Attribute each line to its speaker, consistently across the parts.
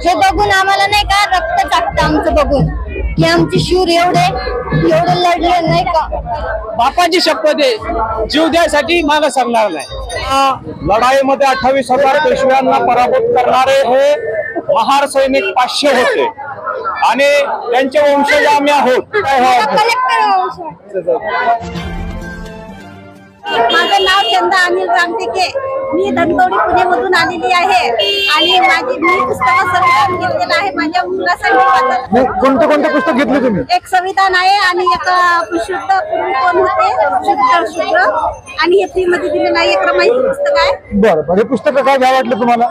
Speaker 1: हे बघून आम्हाला नाही का रक्त चाकतं आमचं बघून की आमचे शूर एवढे लढले नाही का।
Speaker 2: बापाची शपथ आहे, जीव द्यायसाठी मागे सरणार नाही। लढाईमध्ये 28,000 पेशव्यांना पराभूत करणारे हे महार सैनिक 500 होते आणि त्यांचे वंशज आम्ही आहोत।
Speaker 1: माझं नाव चंदा अनिल रामटेके, मी धनकवडी पुणे मधून आलेली आहे आणि मी पुस्तक संविधान घेतलेलं आहे माझ्या मुलासाठी।
Speaker 3: कोणते पुस्तक घेतले तुम्ही?
Speaker 1: एक संविधान आहे आणि एक शुद्ध कोण होते शुद्ध आणि हे फ्री मध्ये दिलेलं आहे, एक रमाईचं पुस्तक आहे।
Speaker 3: बरं, हे पुस्तक काय घ्यावं वाटलं तुम्हाला?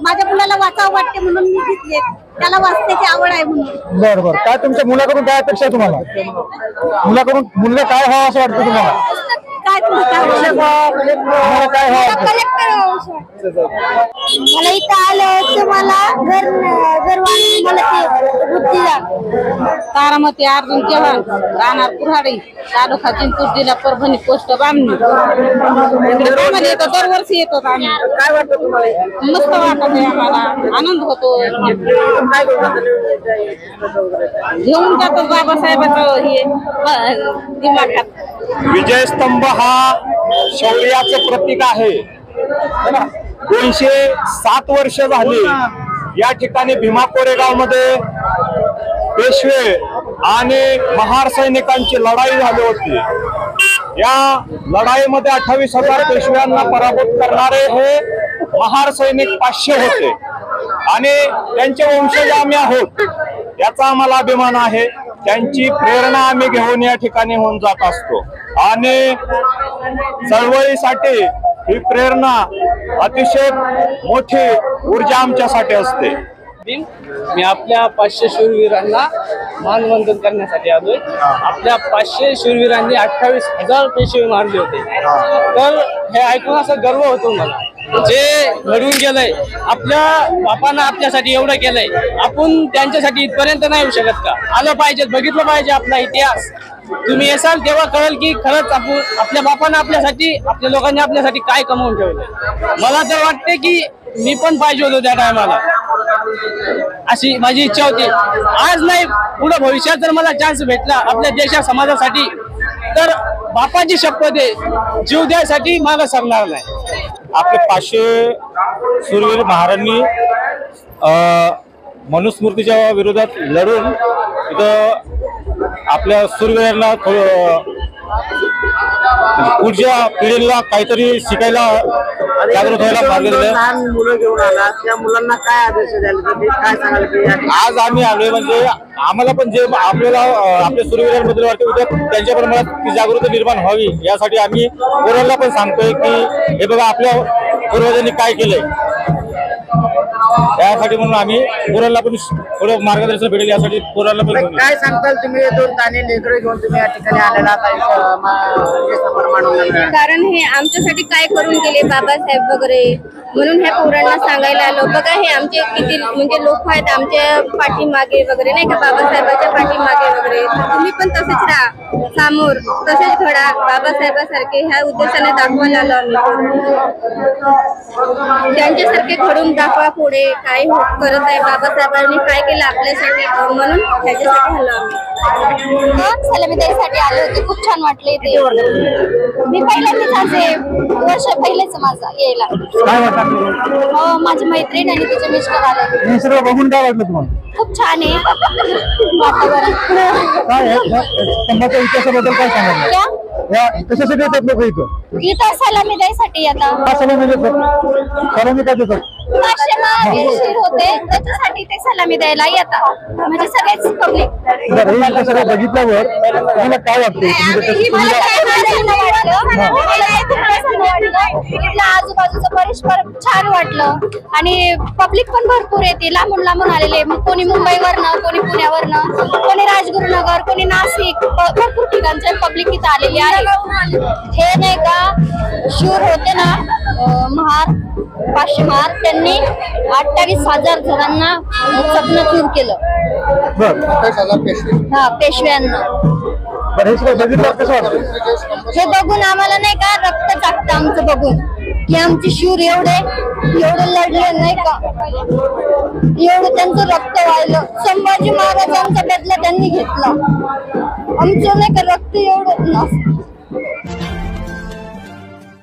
Speaker 1: माझ्या मुलाला वाचावं वाटते म्हणून मी घेतले, त्याला वाचण्याची आवड आहे म्हणून।
Speaker 3: बरं, काय तुमच्या मुलाकडून काय अपेक्षा आहे तुम्हाला? मुलगा काय व्हावं असं वाटतं तुम्हाला?
Speaker 1: मला इथं आलं मला घर
Speaker 4: तारामती अर्जुन चव्हाण, राहणार कुऱ्हाडी, तालुका जिंतूर, जिल्हा परभणी, पोस्ट बामणी। दरवर्षी येतो आम्ही।
Speaker 2: काय वाटतं तुम्हाला?
Speaker 4: मस्त वाटत आहे आम्हाला, आनंद होतो। घेऊन जातो बाबासाहेबांचं हे दिमागात।
Speaker 2: विजय स्तंभ हा शौर्याचं प्रतीक आहे। 207 वर्ष झाली या ठिकाणी भीमा कोरेगाव मध्ये पेशवे आणि महार सैनिकांची लढाई झाली होती। या लढाईमध्ये 28,000 पेशव्यांना पराभूत करणारे हे महार सैनिक 500 होते आणि त्यांचे वंशज आम्ही आहोत, याचा आम्हाला अभिमान आहे। त्यांची प्रेरणा आम्ही घेऊन या ठिकाणी होऊन जात असतो आणि चळवळीसाठी ही प्रेरणा अतिशय मोठी ऊर्जा आमच्यासाठी असते। मी आपल्या 500 शूरवीरांना मानवंदन करण्यासाठी आलोय। आपल्या 500 शूरवीरांनी 28,000 पेशवे मारले होते, तर हे ऐकून असं गर्व होतो मला। जे घडून गेलंय, आपल्या बापानं आपल्यासाठी एवढं केलंय, आपण त्यांच्यासाठी इथपर्यंत नाही येऊ शकत का? आलं पाहिजे, बघितलं पाहिजे आपला इतिहास। तुम्ही येसाल तेव्हा कळेल की खरंच आपल्या बापानं आपल्यासाठी, आपल्या लोकांनी आपल्यासाठी काय कमवून ठेवलंय। मला तर वाटते की मी पण पाहिजे होतो त्या टायमाला, अशी माझी इच्छा होती। आज नाही, पुढे भविष्यात जर मला चान्स भेटला आपल्या देशा समाजासाठी, तर बापाची शपथ आहे, जीव द्यायसाठी मागे सरणार नाही।
Speaker 3: आपले 500 शूरवीर महारांनी मनुस्मृतीच्या विरोधात लढून इथं आपल्या शूरवीरांना पुढच्या पिढीला काहीतरी शिकायला जागृत व्हायला मार्ग दिले।
Speaker 5: लहान मुलं घेऊन आला, त्या मुलांना काय आदेश द्यायला, काय सांगायला?
Speaker 3: आज आम्ही आलोय म्हणजे आम्हाला पण जे आपल्याला आपल्या शूरवीरांबद्दल वाटते, उद्या त्यांच्या पण मनात ती जागृती निर्माण व्हावी यासाठी आम्ही पोरांना पण सांगतोय की हे बघा आपल्या पूर्वजांनी काय केलंय, यासाठी म्हणून आम्ही पोरांना पण थोडं मार्गदर्शन भेटेल यासाठी पोरांना पण।
Speaker 5: काय सांगताल तुम्ही? 2 ताने लेकरं घेऊन तुम्ही या ठिकाणी आलेला,
Speaker 1: कारण हे आमच्यासाठी काय करून गेले बाबासाहेब वगैरे, म्हणून ह्या पोरांना सांगायला आलो। बघा हे आमचे किती म्हणजे लोक आहेत आमच्या पाठीमागे वगैरे नाही का, बाबासाहेबांच्या पाठीमागे वगैरे, तुम्ही पण तसेच राहा समोर, तसेच घडा बाबासाहेबांसारखे, ह्या उद्देशाने दाखवायला आलो आम्ही। त्यांच्यासारखे घडून दाखवा पुढे काय करत आहे, बाबासाहेबांनी काय केलं आपल्यासाठी, म्हणून ह्याच्यासाठी आलो आम्ही। सलामीदाईसाठी आले होते, खूप छान वाटले इथे। मी पहिल्यांदाच असे वर्ष पहिलेच माझा यायला। हो, माझी मैत्रीण आणि तिचे मिस्टर आले।
Speaker 3: हे सगळं बघून काय वाटलं तुम्हाला?
Speaker 1: खूप छान आहे वातावरण।
Speaker 3: स्तंभाच्या इतिहासाबद्दल काय सांगाल? कशासाठी येतात लोक इथं?
Speaker 1: इथं सलामी द्यायसाठी येतात।
Speaker 3: सलामी देतात? सलामी काय देतात?
Speaker 1: 500 शूर होते त्याच्यासाठी ते सलामी द्यायला येतात, म्हणजे सगळेच पब्लिक।
Speaker 3: बघितल्यावर तुम्हाला काय वाटतं?
Speaker 1: आजूबाजूचं परिसर छान वाटलं आणि पब्लिक पण भरपूर येते, लांबून लांबून आलेले, कोणी मुंबईवरनं, कोणी पुण्यावरनं, कोणी राजगुरुनगर, कोणी नाशिक, भरपूर ठिकाणचे पब्लिक इथं आलेली आहे। हे नाही का शूर होते ना महार, 500 महार, त्यांनी 28,000 जणांना चकनाचूर केलं। हा, पेशव्यांना।
Speaker 3: हे बघून
Speaker 1: आम्हाला नाही का रक्त चाकतं आमचं बघून की आमचे शूर एवढे लढले नाही का, एवढं त्यांचं रक्त वाहिलं. संभाजी महाराजांचा बदला त्यांनी घेतला. आमचं नाही का रक्त एवढं